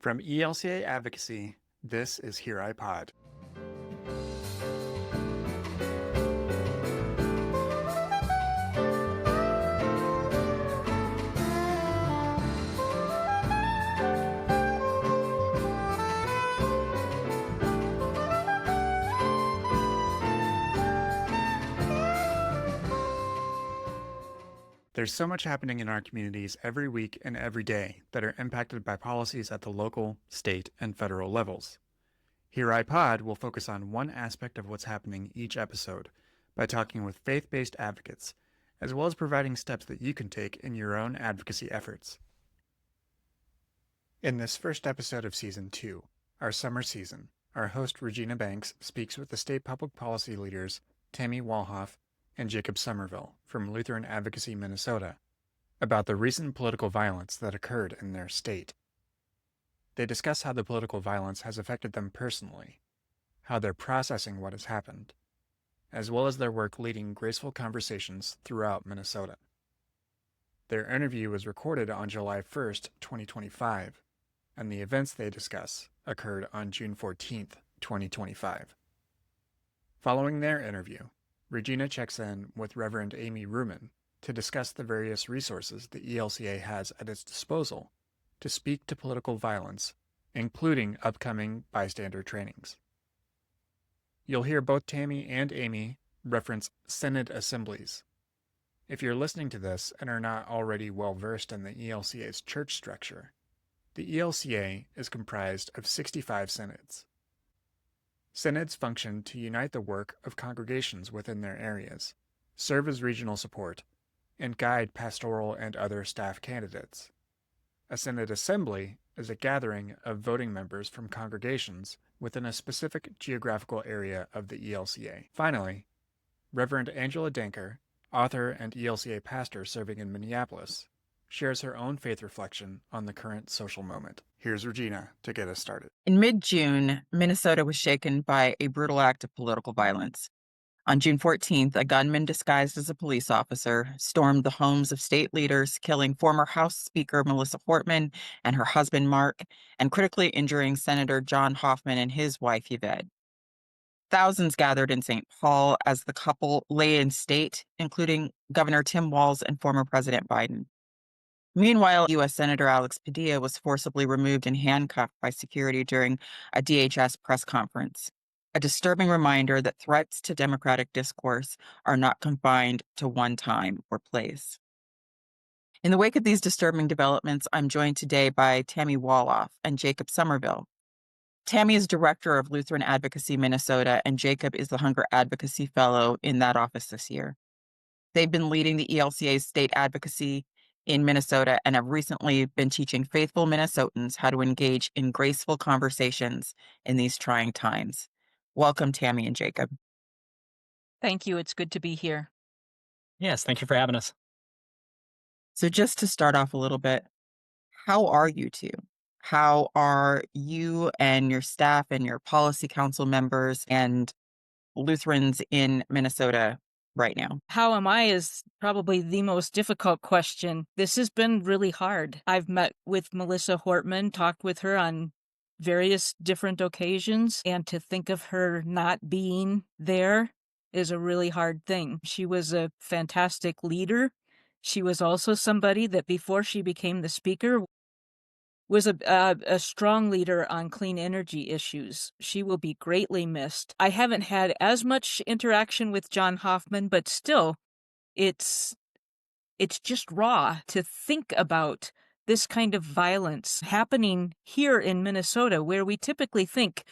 From ELCA Advocacy, this is Here I Pod. There's so much happening in our communities every week and every day that are impacted by policies at the local, state, and federal levels. Here I Pod will focus on one aspect of what's happening each episode by talking with faith-based advocates, as well as providing steps that you can take in your own advocacy efforts. In this first episode of Season 2, our summer season, our host Regina Banks speaks with the state public policy leaders Tammy Walhof and Jacob Summerville from Lutheran Advocacy, Minnesota, about the recent political violence that occurred in their state. They discuss how the political violence has affected them personally, how they're processing what has happened, as well as their work leading graceful conversations throughout Minnesota. Their interview was recorded on July 1st, 2025, and the events they discuss occurred on June 14th, 2025. Following their interview, Regina checks in with Reverend Amy Reumann to discuss the various resources the ELCA has at its disposal to speak to political violence, including upcoming bystander trainings. You'll hear both Tammy and Amy reference synod assemblies. If you're listening to this and are not already well-versed in the ELCA's church structure, the ELCA is comprised of 65 synods. Synods function to unite the work of congregations within their areas, serve as regional support, and guide pastoral and other staff candidates. A synod assembly is a gathering of voting members from congregations within a specific geographical area of the ELCA. Finally, Reverend Angela Denker, author and ELCA pastor serving in Minneapolis, shares her own faith reflection on the current social moment. Here's Regina to get us started. In mid-June, Minnesota was shaken by a brutal act of political violence. On June 14th, a gunman disguised as a police officer stormed the homes of state leaders, killing former House Speaker Melissa Hortman and her husband Mark, and critically injuring Senator John Hoffman and his wife Yvette. Thousands gathered in St. Paul as the couple lay in state, including Governor Tim Walz and former President Biden. Meanwhile, U.S. Senator Alex Padilla was forcibly removed and handcuffed by security during a DHS press conference, a disturbing reminder that threats to democratic discourse are not confined to one time or place. In the wake of these disturbing developments, I'm joined today by Tammy Walhof and Jacob Summerville. Tammy is director of Lutheran Advocacy Minnesota, and Jacob is the Hunger Advocacy Fellow in that office this year. They've been leading the ELCA's state advocacy in Minnesota and have recently been teaching faithful Minnesotans how to engage in graceful conversations in these trying times. Welcome, Tammy and Jacob. Thank you. It's good to be here. Yes, thank you for having us. So just to start off a little bit, how are you two? How are you and your staff and your policy council members and Lutherans in Minnesota right now? How am I is probably the most difficult question. This has been really hard. I've met with Melissa Hortman, talked with her on various different occasions, and to think of her not being there is a really hard thing. She was a fantastic leader. She was also somebody that before she became the speaker was a strong leader on clean energy issues. She will be greatly missed. I haven't had as much interaction with John Hoffman, but still, it's just raw to think about this kind of violence happening here in Minnesota, where we typically think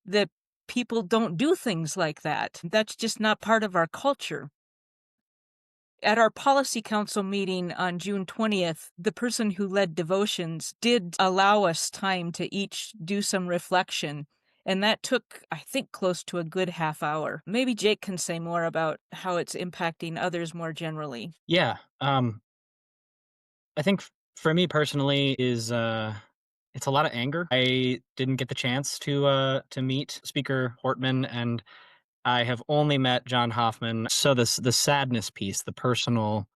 that people don't do things like that. That's just not part of our culture. At our policy council meeting on June 20th, the person who led devotions did allow us time to each do some reflection, and that took, I think, close to a good half hour. Maybe Jake can say more about how it's impacting others more generally. Yeah, I think for me personally is it's a lot of anger. I didn't get the chance to meet Speaker Hortman, and I have only met John Hoffman. So the sadness piece, the personal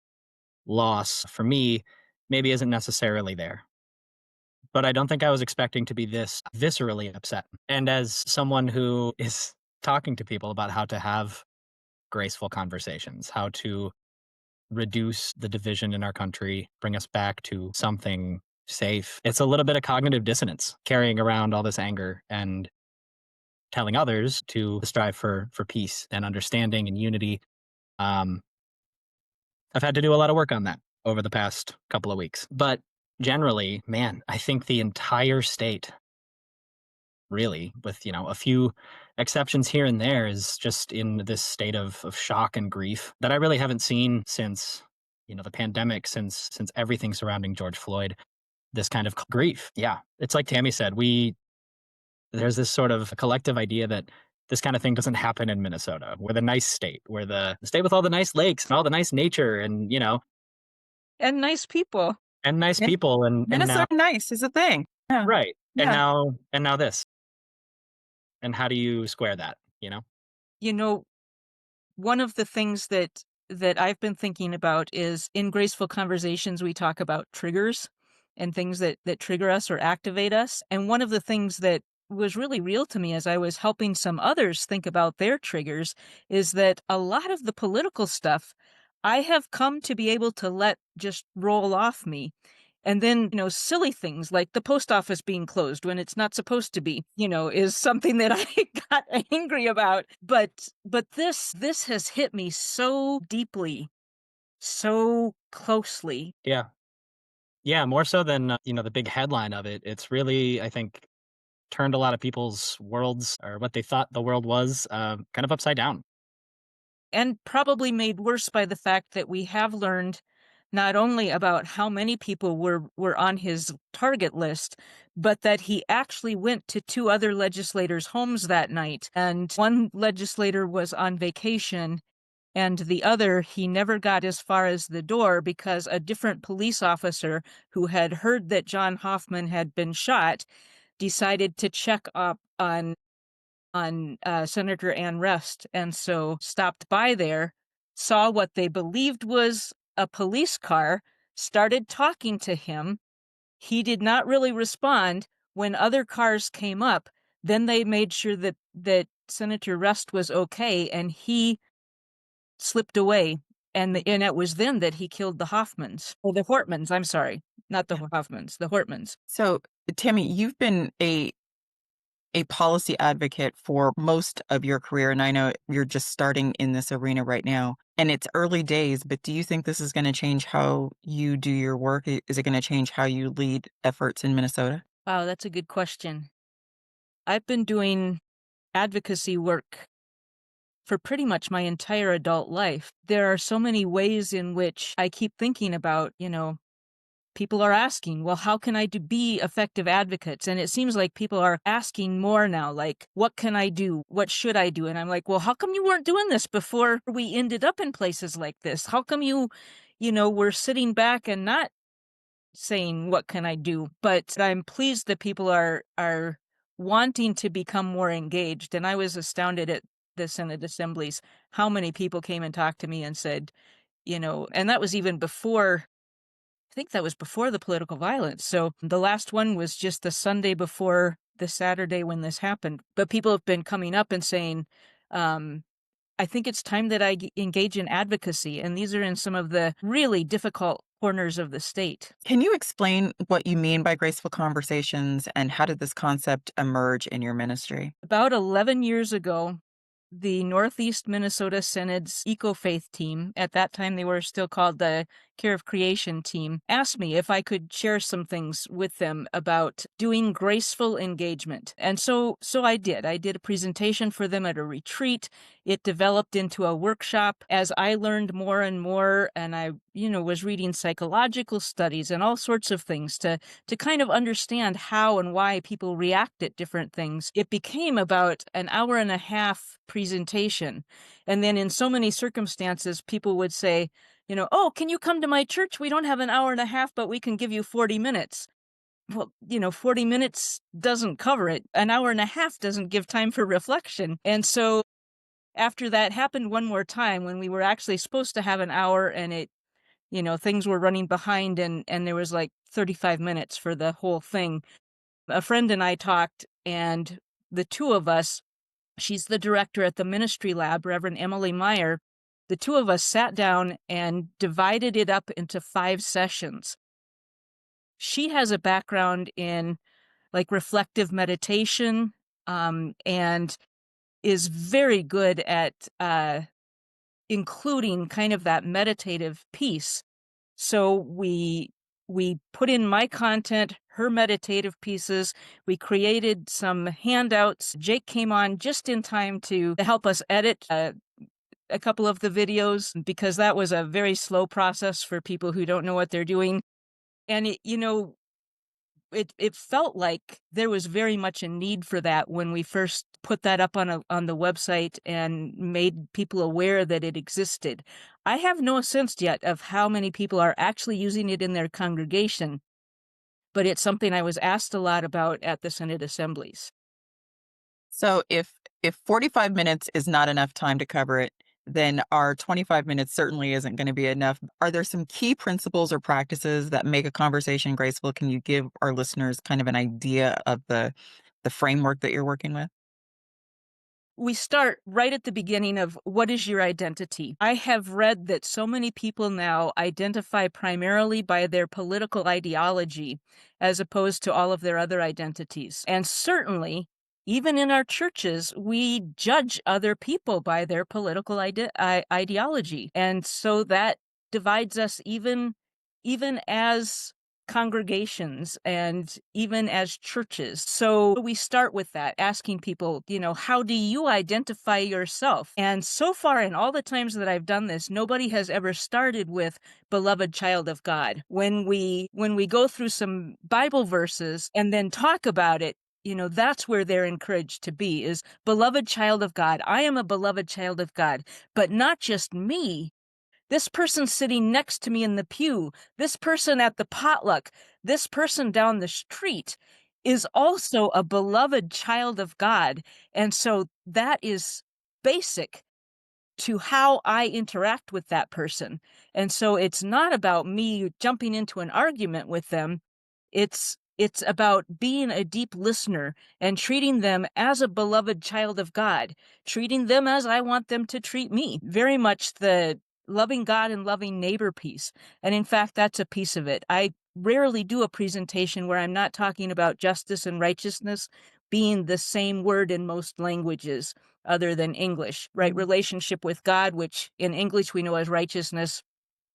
loss for me, maybe isn't necessarily there. but I don't think I was expecting to be this viscerally upset. And as someone who is talking to people about how to have graceful conversations, how to reduce the division in our country, bring us back to something safe, it's a little bit of cognitive dissonance carrying around all this anger and telling others to strive for peace and understanding and unity. Um, I've had to do a lot of work on that over the past couple of weeks. But generally, man, I think the entire state, really, with a few exceptions here and there, is just in this state of shock and grief that I really haven't seen since the pandemic, since everything surrounding George Floyd. This kind of grief, yeah, it's like Tammy said, there's this sort of collective idea that this kind of thing doesn't happen in Minnesota. We're the nice state. We're the state with all the nice lakes and all the nice nature, and And nice people. and nice Yeah. people, and now Minnesota nice is a thing. Yeah. right, and Yeah. now this, and how do you square that? One of the things that I've been thinking about is in Graceful Conversations, we talk about triggers and things that trigger us or activate us. And one of the things that was really real to me as I was helping some others think about their triggers is that a lot of the political stuff I have come to be able to let just roll off me. And then, silly things like the post office being closed when it's not supposed to be, is something that I got angry about. But this has hit me so deeply, so closely. Yeah, more so than the big headline of it. It's really, I think, turned a lot of people's worlds, or what they thought the world was, kind of upside down. And probably made worse by the fact that we have learned not only about how many people were on his target list, but that he actually went to two other legislators' homes that night. And one legislator was on vacation, and the other, he never got as far as the door because a different police officer who had heard that John Hoffman had been shot decided to check up on Senator Ann Rest, and so stopped by there, saw what they believed was a police car, started talking to him. He did not really respond. When other cars came up, then they made sure that Senator Rest was okay, and he slipped away. And it was then that he killed the Hoffmans, or the Hortmans. I'm sorry, not the Hoffmans, the Hortmans. So, Tammy, you've been a policy advocate for most of your career, and I know you're just starting in this arena right now, and it's early days, but do you think this is going to change how you do your work? Is it going to change how you lead efforts in Minnesota? Wow, that's a good question. I've been doing advocacy work for pretty much my entire adult life. There are so many ways in which I keep thinking about, people are asking, well, how can I be effective advocates? And it seems like people are asking more now, like, what can I do? What should I do? And I'm like, well, how come you weren't doing this before we ended up in places like this? How come you were sitting back and not saying, what can I do? But I'm pleased that people are wanting to become more engaged. And I was astounded at the Senate assemblies, how many people came and talked to me and said, and that was even before, I think that was before the political violence. So the last one was just the Sunday before the Saturday when this happened. But people have been coming up and saying, I think it's time that I engage in advocacy. And these are in some of the really difficult corners of the state. Can you explain what you mean by graceful conversations, and how did this concept emerge in your ministry? About 11 years ago, the Northeast Minnesota Synod's Eco-Faith team, at that time they were still called the Care of Creation team, asked me if I could share some things with them about doing graceful engagement. And so I did. I did a presentation for them at a retreat. It developed into a workshop as I learned more and more, and I, was reading psychological studies and all sorts of things to kind of understand how and why people react at different things. It became about an hour and a half presentation. And then in so many circumstances, people would say, oh, can you come to my church? We don't have an hour and a half, but we can give you 40 minutes. Well, 40 minutes doesn't cover it. An hour and a half doesn't give time for reflection. And so after that happened one more time, when we were actually supposed to have an hour and it, things were running behind, and there was like 35 minutes for the whole thing. A friend and I talked, and the two of us, she's the director at the ministry lab, Reverend Emily Meyer, the two of us sat down and divided it up into 5 sessions. She has a background in like reflective meditation, and is very good at including kind of that meditative piece. So we put in my content, her meditative pieces. We created some handouts. Jake came on just in time to help us edit a couple of the videos, because that was a very slow process for people who don't know what they're doing. And it felt like there was very much a need for that when we first put that up on the website and made people aware that it existed. I have no sense yet of how many people are actually using it in their congregation, but it's something I was asked a lot about at the Synod assemblies. So if 45 minutes is not enough time to cover it, then our 25 minutes certainly isn't going to be enough. Are there some key principles or practices that make a conversation graceful? Can you give our listeners kind of an idea of the framework that you're working with? We start right at the beginning of what is your identity? I have read that so many people now identify primarily by their political ideology as opposed to all of their other identities. And certainly, even in our churches, we judge other people by their political ideology. And so that divides us even as congregations and even as churches. So we start with that, asking people, how do you identify yourself? And so far, in all the times that I've done this, nobody has ever started with beloved child of God. When we go through some Bible verses and then talk about it, that's where they're encouraged to be, is beloved child of God. I am a beloved child of God, but not just me. This person sitting next to me in the pew, this person at the potluck, this person down the street is also a beloved child of God. And so that is basic to how I interact with that person. And so it's not about me jumping into an argument with them. It's about being a deep listener and treating them as a beloved child of God, treating them as I want them to treat me. Very much the loving God and loving neighbor piece. And in fact, that's a piece of it. I rarely do a presentation where I'm not talking about justice and righteousness being the same word in most languages other than English, right? Relationship with God, which in English we know as righteousness,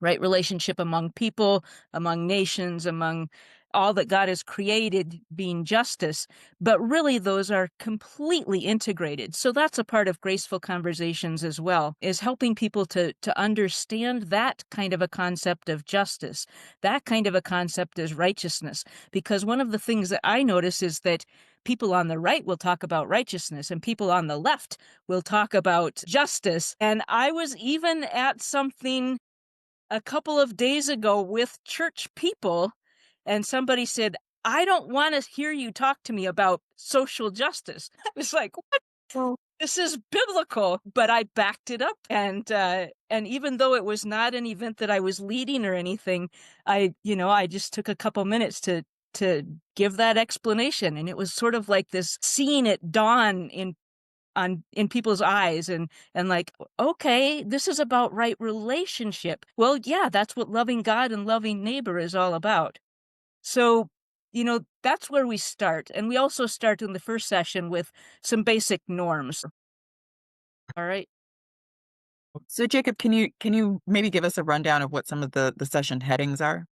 right? Relationship among people, among nations, among all that God has created being justice. But really, those are completely integrated. So that's a part of Graceful Conversations as well, is helping people to understand that kind of a concept of justice, that kind of a concept as righteousness. Because one of the things that I notice is that people on the right will talk about righteousness and people on the left will talk about justice. And I was even at something a couple of days ago with church people, and somebody said, I don't want to hear you talk to me about social justice. I was like, what? Oh. This is biblical, but I backed it up. And even though it was not an event that I was leading or anything, I just took a couple minutes to give that explanation. And it was sort of like this seeing it dawn in people's eyes and like, okay, this is about right relationship. Well, yeah, that's what loving God and loving neighbor is all about. So, that's where we start. And we also start in the first session with some basic norms. All right. So Jacob, can you maybe give us a rundown of what some of the session headings are?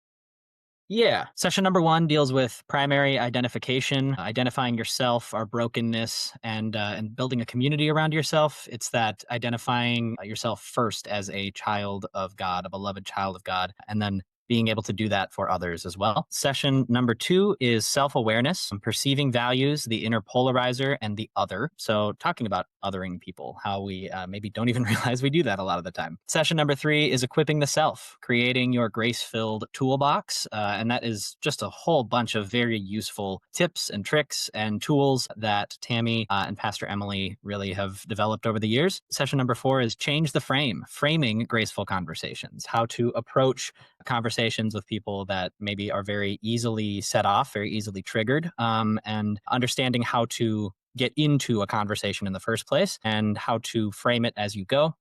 Yeah. Session number 1 deals with primary identification, identifying yourself, our brokenness, and building a community around yourself. It's that identifying yourself first as a child of God, a beloved child of God, and then being able to do that for others as well. Session number 2 is self-awareness, perceiving values, the inner polarizer, and the other. So talking about othering people, how we maybe don't even realize we do that a lot of the time. Session number 3 is equipping the self, creating your grace-filled toolbox. And that is just a whole bunch of very useful tips and tricks and tools that Tammy and Pastor Emily really have developed over the years. Session number 4 is change the frame, framing graceful conversations, how to approach conversations conversations with people that maybe are very easily set off, very easily triggered, and understanding how to get into a conversation in the first place and how to frame it as you go.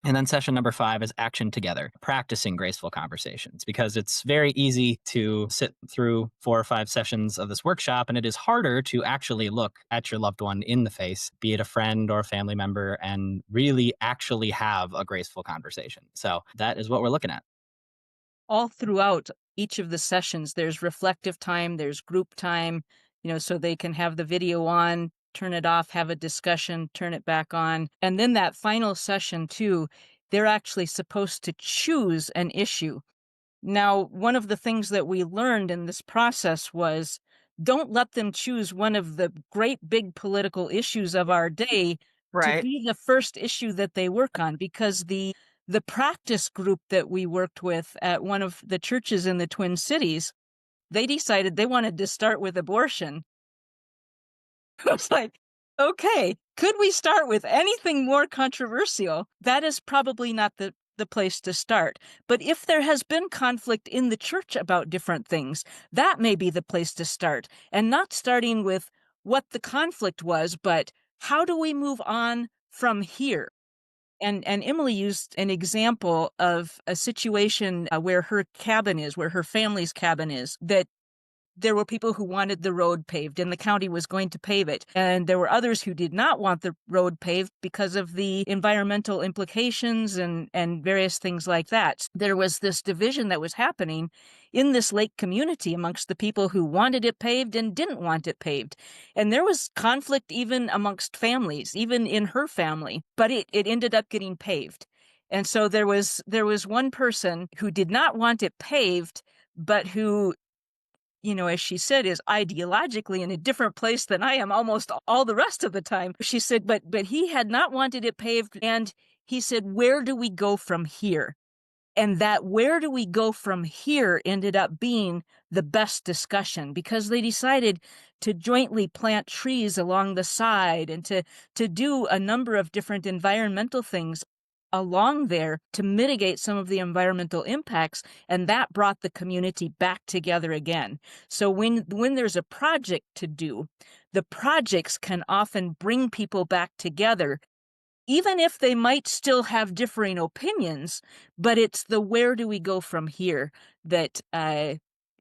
And then session number 5 is action together, practicing graceful conversations, because it's very easy to sit through 4 or 5 sessions of this workshop, and it is harder to actually look at your loved one in the face, be it a friend or a family member, and really actually have a graceful conversation. So that is what we're looking at. All throughout each of the sessions, there's reflective time, there's group time, so they can have the video on, turn it off, have a discussion, turn it back on. And then that final session too, they're actually supposed to choose an issue. Now, one of the things that we learned in this process was don't let them choose one of the great big political issues of our day to be the first issue that they work on, because the practice group that we worked with at one of the churches in the Twin Cities, they decided they wanted to start with abortion. I was like, okay, could we start with anything more controversial? That is probably not the place to start. But if there has been conflict in the church about different things, that may be the place to start. And not starting with what the conflict was, but how do we move on from here? And Emily used an example of a situation where her family's cabin is, that there were people who wanted the road paved and the county was going to pave it. And there were others who did not want the road paved because of the environmental implications and various things like that. There was this division that was happening in this lake community amongst the people who wanted it paved and didn't want it paved. And there was conflict even amongst families, even in her family, but it ended up getting paved. And so there was one person who did not want it paved, but who, as she said, is ideologically in a different place than I am almost all the rest of the time. She said, but he had not wanted it paved. And he said, where do we go from here? And that where do we go from here ended up being the best discussion, because they decided to jointly plant trees along the side and to do a number of different environmental things along there to mitigate some of the environmental impacts, and that brought the community back together again. So when there's a project to do, the projects can often bring people back together, even if they might still have differing opinions, but it's the where do we go from here that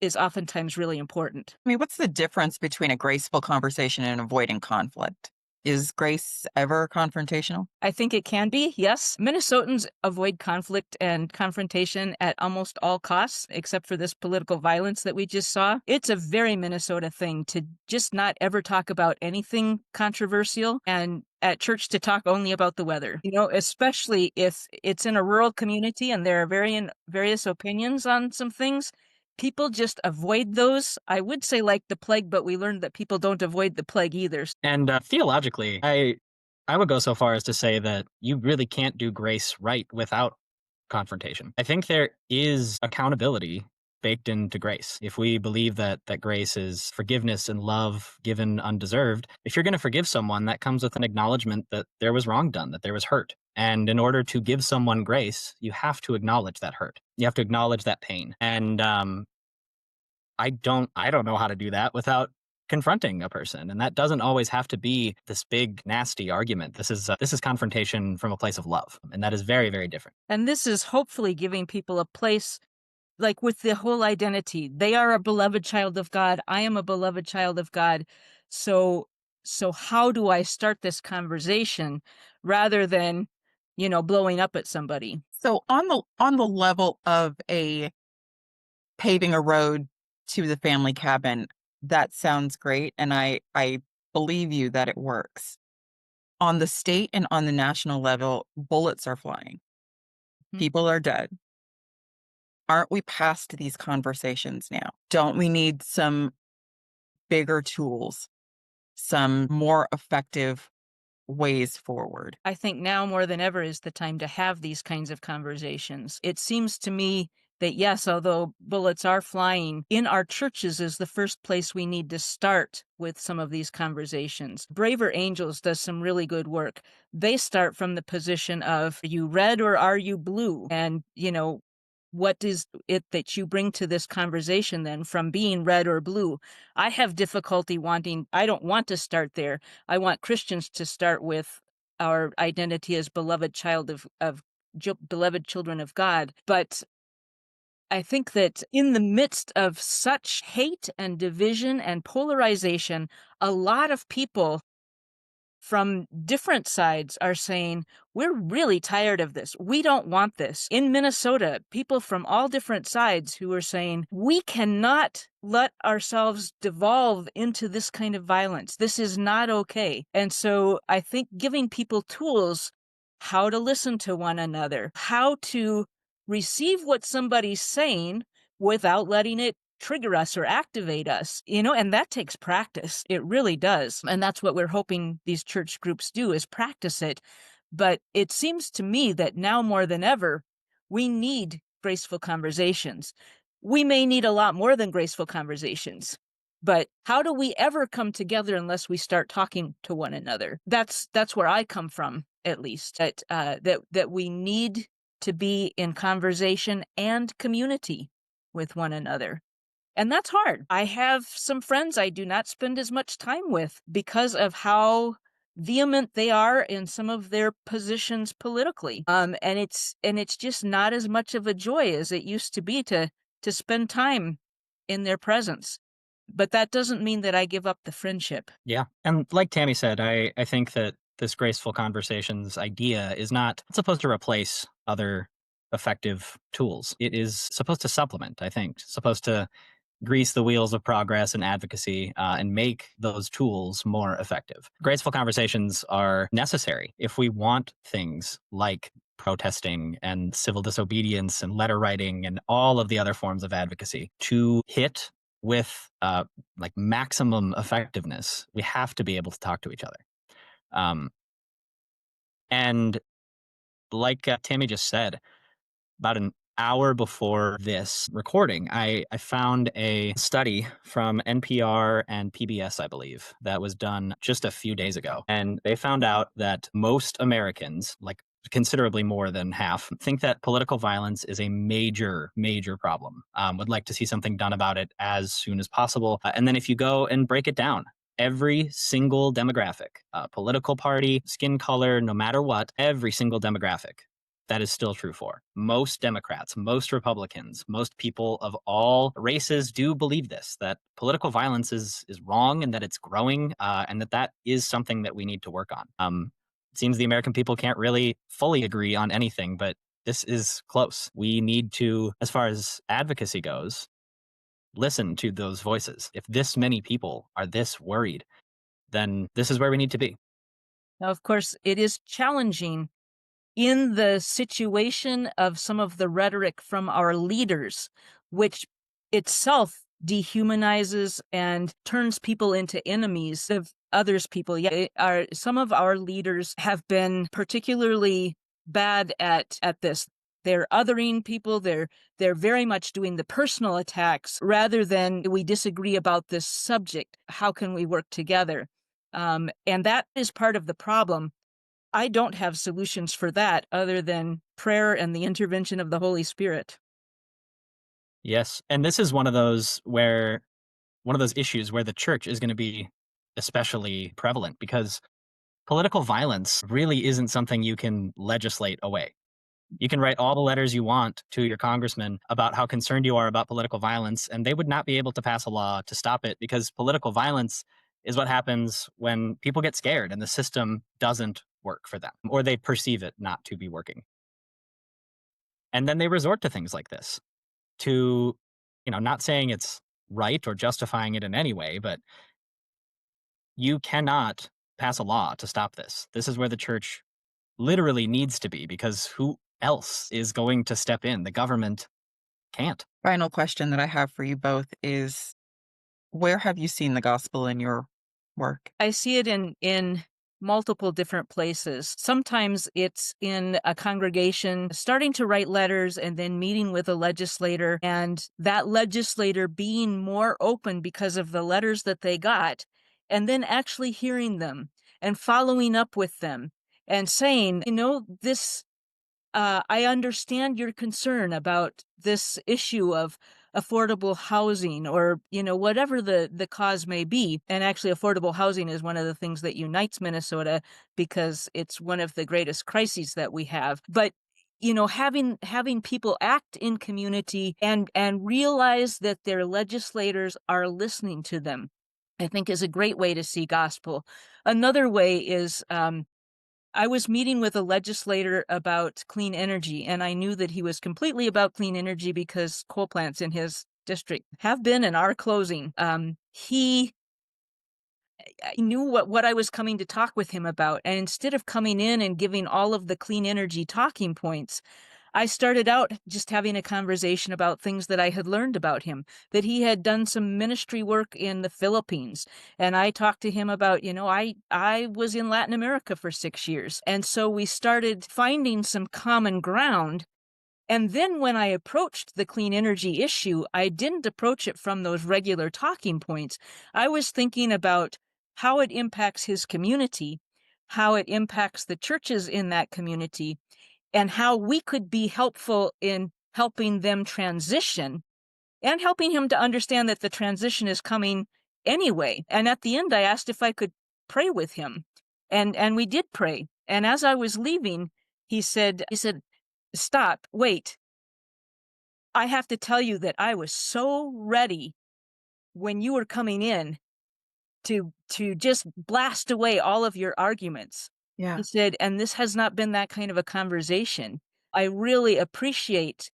is oftentimes really important. I mean, what's the difference between a graceful conversation and avoiding conflict? Is grace ever confrontational? I think it can be, yes. Minnesotans avoid conflict and confrontation at almost all costs, except for this political violence that we just saw. It's a very Minnesota thing to just not ever talk about anything controversial, and at church to talk only about the weather, especially if it's in a rural community and there are various opinions on some things. People just avoid those. I would say like the plague, but we learned that people don't avoid the plague either. And theologically, I would go so far as to say that you really can't do grace right without confrontation. I think there is accountability baked into grace. If we believe that grace is forgiveness and love given undeserved, if you're going to forgive someone, that comes with an acknowledgement that there was wrong done, that there was hurt. And in order to give someone grace, you have to acknowledge that hurt. You have to acknowledge that pain. And I don't know how to do that without confronting a person. And that doesn't always have to be this big, nasty argument. This is confrontation from a place of love. And that is very, very different. And this is hopefully giving people a place, like with the whole identity. They are a beloved child of God. I am a beloved child of God. So how do I start this conversation rather than, blowing up at somebody? So on the level of paving a road to the family cabin, that sounds great, and I believe you that it works. On the state and on the national level, bullets are flying. People are dead. Aren't we past these conversations now? Don't we need some bigger tools, some more effective ways forward? I think now more than ever is the time to have these kinds of conversations. It seems to me that yes, although bullets are flying, in our churches is the first place we need to start with some of these conversations. Braver Angels does some really good work. They start from the position of, are you red or are you blue? And, what is it that you bring to this conversation then from being red or blue? I have difficulty I don't want to start there. I want Christians to start with our identity as beloved beloved children of God. But I think that in the midst of such hate and division and polarization, a lot of people from different sides are saying, we're really tired of this. We don't want this. In Minnesota, people from all different sides who are saying, we cannot let ourselves devolve into this kind of violence. This is not okay. And so I think giving people tools, how to listen to one another, how to receive what somebody's saying without letting it trigger us or activate us, and that takes practice. It really does. And that's what we're hoping these church groups do, is practice it. But it seems to me that now more than ever, we need graceful conversations. We may need a lot more than graceful conversations, but how do we ever come together unless we start talking to one another? That's where I come from, at least, that we need to be in conversation and community with one another. And that's hard. I have some friends I do not spend as much time with because of how vehement they are in some of their positions politically. And it's just not as much of a joy as it used to be to spend time in their presence. But that doesn't mean that I give up the friendship. Yeah. And like Tammy said, I think that this graceful conversations idea is not supposed to replace other effective tools. It is supposed to supplement, I think, supposed to grease the wheels of progress and advocacy and make those tools more effective. Graceful conversations are necessary if we want things like protesting and civil disobedience and letter writing and all of the other forms of advocacy to hit with like maximum effectiveness. We have to be able to talk to each other. And like Tammy just said, about an hour before this recording, I found a study from NPR and PBS, I believe, that was done just a few days ago. And they found out that most Americans, like considerably more than half, think that political violence is a major, major problem, would like to see something done about it as soon as possible. And then if you go and break it down, every single demographic, political party, skin color, no matter what, every single demographic, that is still true for. Most Democrats, most Republicans, most people of all races do believe this, that political violence is wrong and that it's growing and that is something that we need to work on. It seems the American people can't really fully agree on anything, but this is close. We need to, as far as advocacy goes, listen to those voices. If this many people are this worried, then this is where we need to be. Now, of course, it is challenging in the situation of some of the rhetoric from our leaders, which itself dehumanizes and turns people into enemies of others' people. Yeah, some of our leaders have been particularly bad at this. They're othering people. They're very much doing the personal attacks rather than we disagree about this subject. How can we work together? And that is part of the problem. I don't have solutions for that other than prayer and the intervention of the Holy Spirit. Yes. And this is one of those issues where the church is going to be especially prevalent, because political violence really isn't something you can legislate away. You can write all the letters you want to your congressman about how concerned you are about political violence, and they would not be able to pass a law to stop it, because political violence is what happens when people get scared and the system doesn't work for them, or they perceive it not to be working. And then they resort to things like this to, not saying it's right or justifying it in any way, but you cannot pass a law to stop this. This is where the church literally needs to be, because who else is going to step in? The government can't. Final question that I have for you both is, where have you seen the gospel in your work? I see it in multiple different places. Sometimes it's in a congregation starting to write letters and then meeting with a legislator, and that legislator being more open because of the letters that they got, and then actually hearing them and following up with them and saying, this I understand your concern about this issue of affordable housing, or, whatever the cause may be. And actually, affordable housing is one of the things that unites Minnesota, because it's one of the greatest crises that we have. But having people act in community and realize that their legislators are listening to them, I think, is a great way to see gospel. Another way is, I was meeting with a legislator about clean energy, and I knew that he was completely about clean energy because coal plants in his district have been and are closing. I knew what I was coming to talk with him about, and instead of coming in and giving all of the clean energy talking points, I started out just having a conversation about things that I had learned about him, that he had done some ministry work in the Philippines. And I talked to him about, I was in Latin America for 6 years. And so we started finding some common ground. And then when I approached the clean energy issue, I didn't approach it from those regular talking points. I was thinking about how it impacts his community, how it impacts the churches in that community, and how we could be helpful in helping them transition, and helping him to understand that the transition is coming anyway. And at the end, I asked if I could pray with him. And we did pray. And as I was leaving, he said, "Stop, wait. I have to tell you that I was so ready when you were coming in to just blast away all of your arguments." Yeah. He said, "And this has not been that kind of a conversation. I really appreciate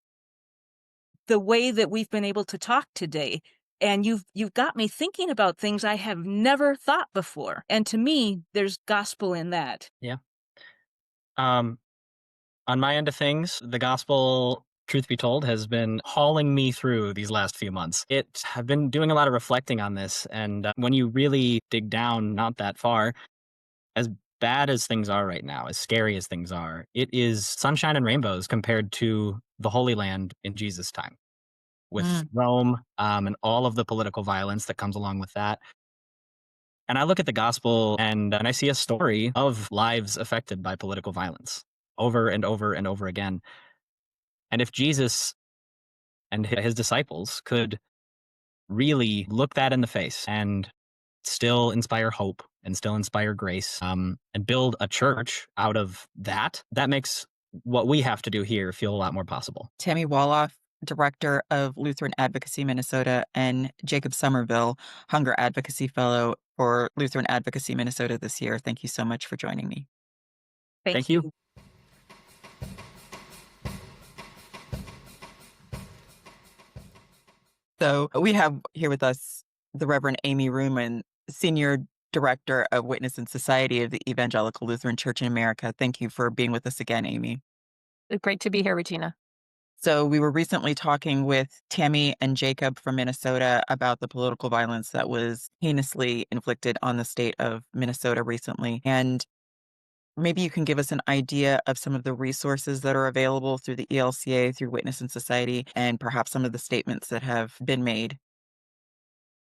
the way that we've been able to talk today. And you've got me thinking about things I have never thought before." And to me, there's gospel in that. Yeah. On my end of things, the gospel, truth be told, has been hauling me through these last few months. I've been doing a lot of reflecting on this, and when you really dig down not that far, as bad as things are right now, as scary as things are, it is sunshine and rainbows compared to the Holy Land in Jesus' time, with Rome, and all of the political violence that comes along with that. And I look at the gospel and I see a story of lives affected by political violence over and over and over again. And if Jesus and his disciples could really look that in the face and still inspire hope and still inspire grace, and build a church out of that, that makes what we have to do here feel a lot more possible. Tammy Walhof, Director of Lutheran Advocacy Minnesota, and Jacob Summerville, Hunger Advocacy Fellow for Lutheran Advocacy Minnesota this year. Thank you so much for joining me. Thank you. So we have here with us the Reverend Amy Reumann, Senior Director of Witness and Society of the Evangelical Lutheran Church in America. Thank you for being with us again, Amy. Great to be here, Regina. So we were recently talking with Tammy and Jacob from Minnesota about the political violence that was heinously inflicted on the state of Minnesota recently. And maybe you can give us an idea of some of the resources that are available through the ELCA, through Witness and Society, and perhaps some of the statements that have been made.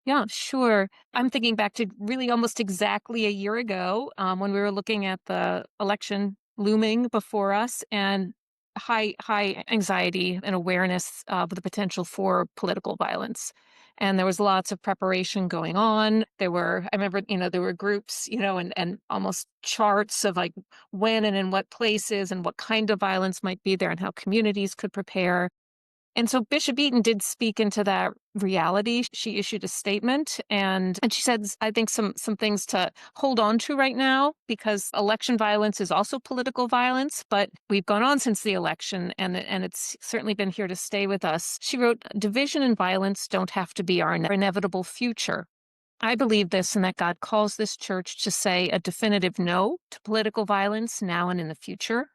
Yeah, sure. I'm thinking back to really almost exactly a year ago, when we were looking at the election looming before us, and high anxiety and awareness of the potential for political violence. And there was lots of preparation going on. I remember, there were groups, and almost charts of like when and in what places and what kind of violence might be there and how communities could prepare. And so Bishop Eaton did speak into that reality. She issued a statement and she said, I think some things to hold on to right now, because election violence is also political violence, but we've gone on since the election and it's certainly been here to stay with us. She wrote, "Division and violence don't have to be our inevitable future. I believe this, and that God calls this church to say a definitive no to political violence now and in the future.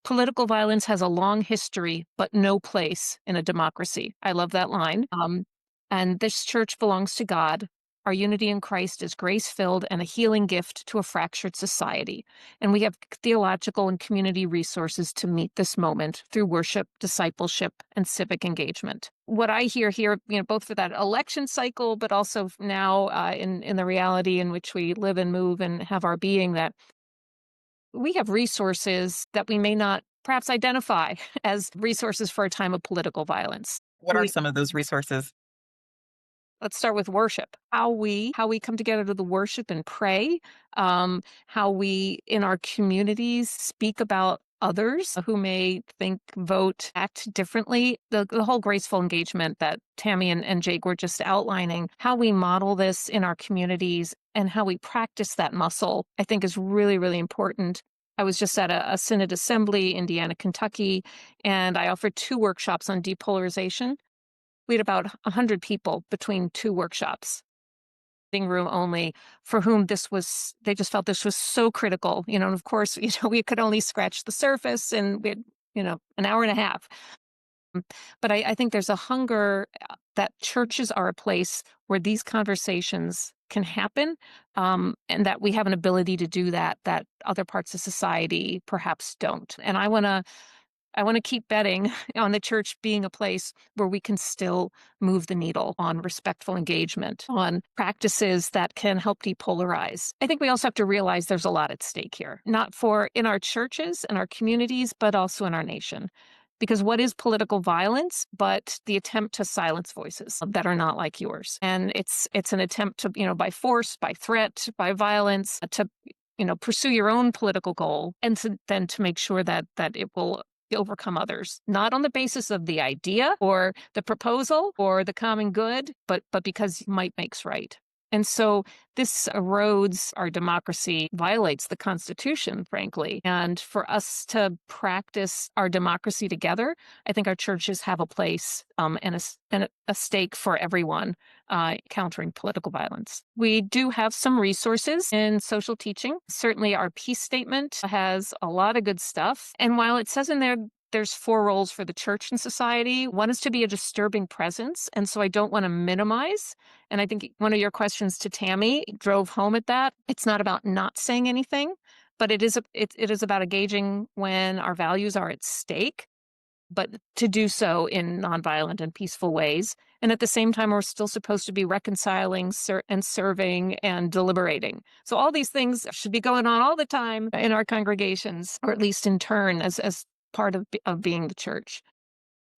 Political violence has a long history, but no place in a democracy." I love that line. And this church belongs to God. Our unity in Christ is grace-filled and a healing gift to a fractured society. And we have theological and community resources to meet this moment through worship, discipleship, and civic engagement. What I hear here, both for that election cycle, but also now in the reality in which we live and move and have our being, that we have resources that we may not perhaps identify as resources for a time of political violence. What are some of those resources? Let's start with worship. How we come together to the worship and pray. How we in our communities speak about others who may think, vote, act differently. The whole graceful engagement that Tammy and Jake were just outlining. How we model this in our communities and how we practice that muscle, I think, is really, really important. I was just at a Synod Assembly, Indiana, Kentucky, and I offered 2 workshops on depolarization. We had about 100 people between 2 workshops, sitting room only, for whom they just felt this was so critical, and of course, we could only scratch the surface and we had, an hour and a half. But I think there's a hunger that churches are a place where these conversations can happen, and that we have an ability to do that other parts of society perhaps don't. And I want to keep betting on the church being a place where we can still move the needle on respectful engagement, on practices that can help depolarize. I think we also have to realize there's a lot at stake here, not for in our churches and our communities, but also in our nation. Because what is political violence but the attempt to silence voices that are not like yours? And it's an attempt to, by force, by threat, by violence, to, pursue your own political goal, and then to make sure that it will overcome others, not on the basis of the idea or the proposal or the common good, but because might makes right. And so this erodes our democracy, violates the Constitution, frankly. And for us to practice our democracy together, I think our churches have a place and a stake for everyone countering political violence. We do have some resources in social teaching. Certainly our peace statement has a lot of good stuff. And while it says in there, there's 4 roles for the church and society. One is to be a disturbing presence. And so I don't want to minimize. And I think one of your questions to Tammy drove home at that. It's not about not saying anything, but it is about engaging when our values are at stake, but to do so in nonviolent and peaceful ways. And at the same time, we're still supposed to be reconciling and serving and deliberating. So all these things should be going on all the time in our congregations, or at least in turn as part of being the church.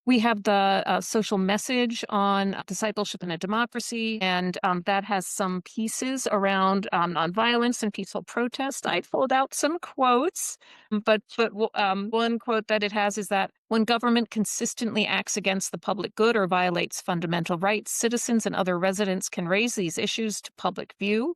We have the social message on discipleship in a democracy, and that has some pieces around nonviolence and peaceful protest. I pulled out some quotes, but one quote that it has is that when government consistently acts against the public good or violates fundamental rights, citizens and other residents can raise these issues to public view.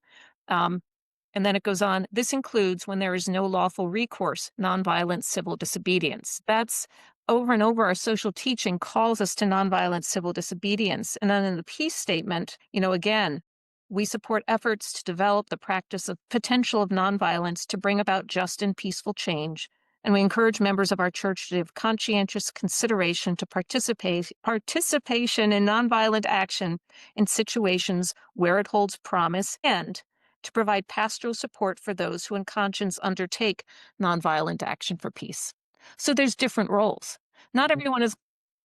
And then it goes on, this includes when there is no lawful recourse, nonviolent civil disobedience. That's over and over our social teaching calls us to nonviolent civil disobedience. And then in the peace statement, again, we support efforts to develop the practice of potential of nonviolence to bring about just and peaceful change. And we encourage members of our church to give conscientious consideration to participation in nonviolent action in situations where it holds promise, and to provide pastoral support for those who in conscience undertake nonviolent action for peace. So there's different roles. Not everyone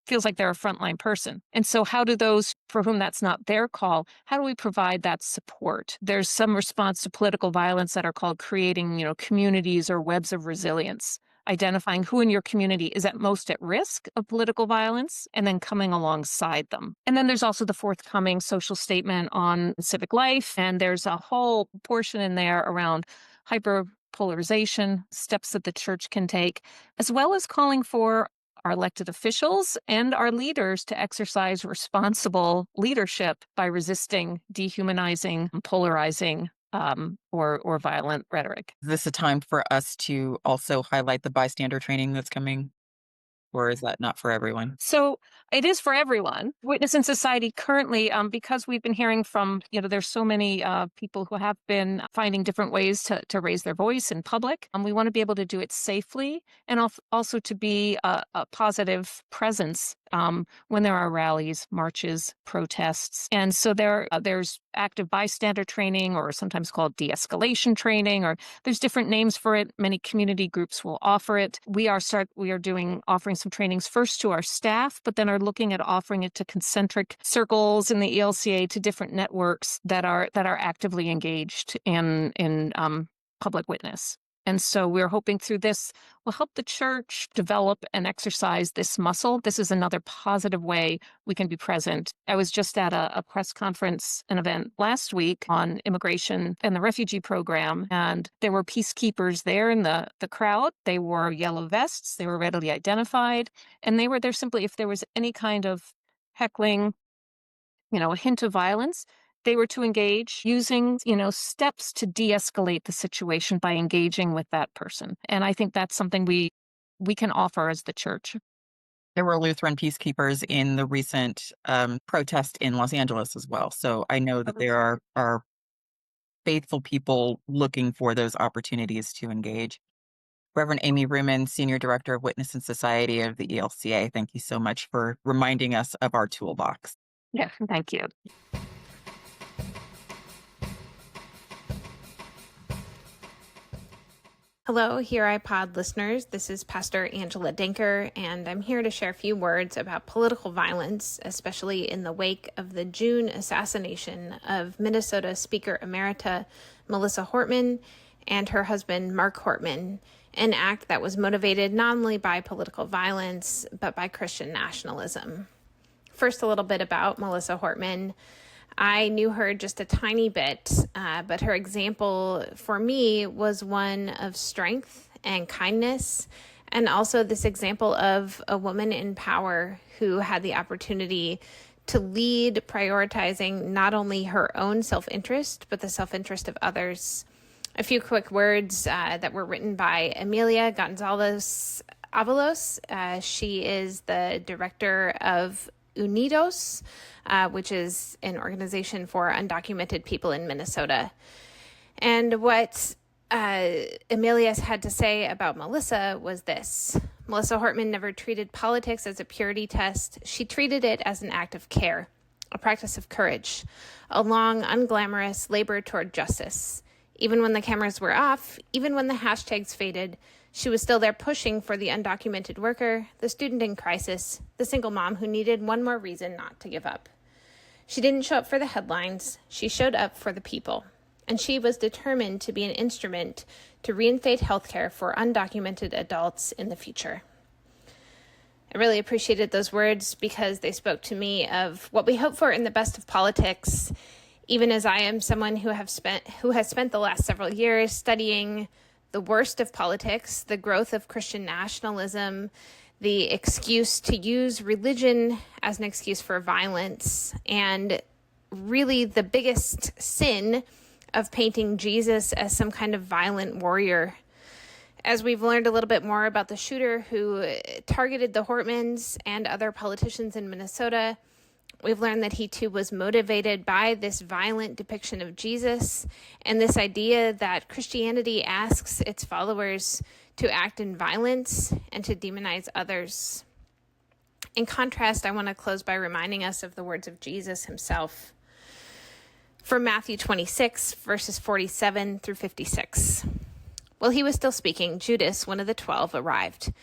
feels like they're a frontline person. And so how do those for whom that's not their call, how do we provide that support? There's some response to political violence that are called creating, communities or webs of resilience, identifying who in your community is at most at risk of political violence and then coming alongside them. And then there's also the forthcoming social statement on civic life. And there's a whole portion in there around hyperpolarization, steps that the church can take, as well as calling for our elected officials and our leaders to exercise responsible leadership by resisting dehumanizing, polarizing, or violent rhetoric. Is this a time for us to also highlight the bystander training that's coming? Or is that not for everyone? So it is for everyone. Witness in Society currently, because we've been hearing from, there's so many people who have been finding different ways to raise their voice in public. We want to be able to do it safely and also to be a positive presence when there are rallies, marches, protests. And so there's active bystander training, or sometimes called de-escalation training, or there's different names for it. Many community groups will offer it. We are offering some trainings first to our staff, but then are looking at offering it to concentric circles in the ELCA, to different networks that are actively engaged in public witness. And so we're hoping through this will help the church develop and exercise this muscle. This is another positive way we can be present. I was just at a press conference, an event last week on immigration and the refugee program, and there were peacekeepers there in the crowd. They wore yellow vests. They were readily identified, and they were there simply if there was any kind of heckling, a hint of violence, they were to engage using, steps to de-escalate the situation by engaging with that person. And I think that's something we can offer as the church. There were Lutheran peacekeepers in the recent protest in Los Angeles as well. So I know that there are faithful people looking for those opportunities to engage. Reverend Amy Reumann, Senior Director of Witness and Society of the ELCA, thank you so much for reminding us of our toolbox. Yeah, thank you. Hello, Here iPod listeners. This is Pastor Angela Denker, and I'm here to share a few words about political violence, especially in the wake of the June assassination of Minnesota Speaker Emerita Melissa Hortman and her husband Mark Hortman, an act that was motivated not only by political violence, but by Christian nationalism. First, a little bit about Melissa Hortman. I knew her just a tiny bit, but her example for me was one of strength and kindness, and also this example of a woman in power who had the opportunity to lead, prioritizing not only her own self-interest, but the self-interest of others. A few quick words that were written by Emilia Gonzalez Avalos. She is the director of Unidos, which is an organization for undocumented people in Minnesota. And what Emilia's had to say about Melissa was this. Melissa Hortman never treated politics as a purity test. She treated it as an act of care, a practice of courage, a long, unglamorous labor toward justice. Even when the cameras were off, even when the hashtags faded, she was still there pushing for the undocumented worker, the student in crisis, the single mom who needed one more reason not to give up. She didn't show up for the headlines. She showed up for the people. And she was determined to be an instrument to reinstate healthcare for undocumented adults in the future. I really appreciated those words because they spoke to me of what we hope for in the best of politics, even as I am someone who has spent the last several years studying the worst of politics, the growth of Christian nationalism, the excuse to use religion as an excuse for violence, and really the biggest sin of painting Jesus as some kind of violent warrior. As we've learned a little bit more about the shooter who targeted the Hortmans and other politicians in Minnesota, we've learned that he too was motivated by this violent depiction of Jesus and this idea that Christianity asks its followers to act in violence and to demonize others. In contrast, I want to close by reminding us of the words of Jesus himself. From Matthew 26, verses 47 through 56. While he was still speaking, Judas, one of the 12, arrived.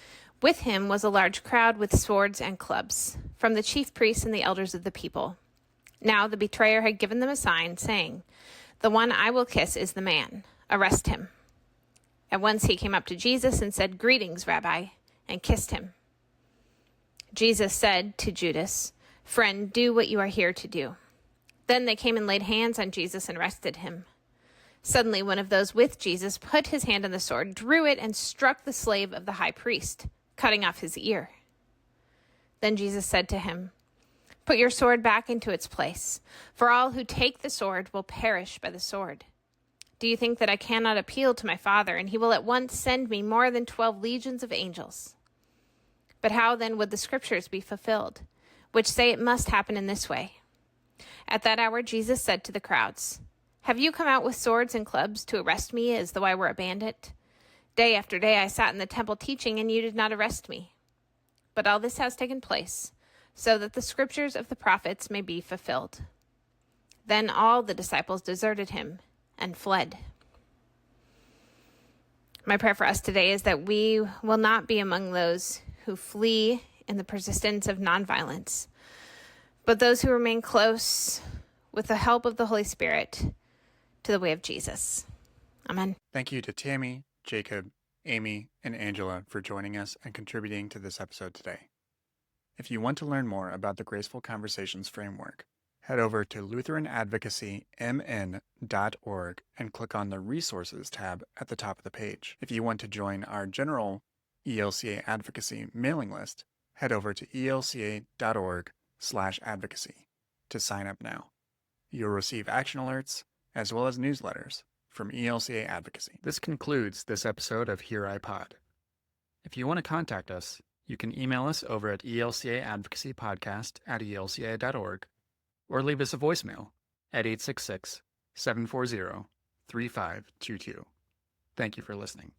With him was a large crowd with swords and clubs, from the chief priests and the elders of the people. Now the betrayer had given them a sign, saying, "The one I will kiss is the man. Arrest him." At once he came up to Jesus and said, "Greetings, Rabbi," and kissed him. Jesus said to Judas, "Friend, do what you are here to do." Then they came and laid hands on Jesus and arrested him. Suddenly one of those with Jesus put his hand on the sword, drew it, and struck the slave of the high priest, cutting off his ear. Then Jesus said to him, "Put your sword back into its place, for all who take the sword will perish by the sword. Do you think that I cannot appeal to my Father, and he will at once send me more than 12 legions of angels? But how then would the scriptures be fulfilled, which say it must happen in this way?" At that hour Jesus said to the crowds, "Have you come out with swords and clubs to arrest me as though I were a bandit? Day after day I sat in the temple teaching, and you did not arrest me. But all this has taken place, so that the scriptures of the prophets may be fulfilled." Then all the disciples deserted him and fled. My prayer for us today is that we will not be among those who flee in the persistence of nonviolence, but those who remain close with the help of the Holy Spirit to the way of Jesus. Amen. Thank you to Tammy, Jacob, Amy, and Angela for joining us and contributing to this episode today. If you want to learn more about the Graceful Conversations framework, head over to lutheranadvocacymn.org and click on the Resources tab at the top of the page. If you want to join our general ELCA advocacy mailing list, head over to elca.org/advocacy to sign up now. You'll receive action alerts as well as newsletters from ELCA Advocacy. This concludes this episode of Here I Pod. If you want to contact us, you can email us over at elcaadvocacypodcast@elca.org or leave us a voicemail at 866-740-3522. Thank you for listening.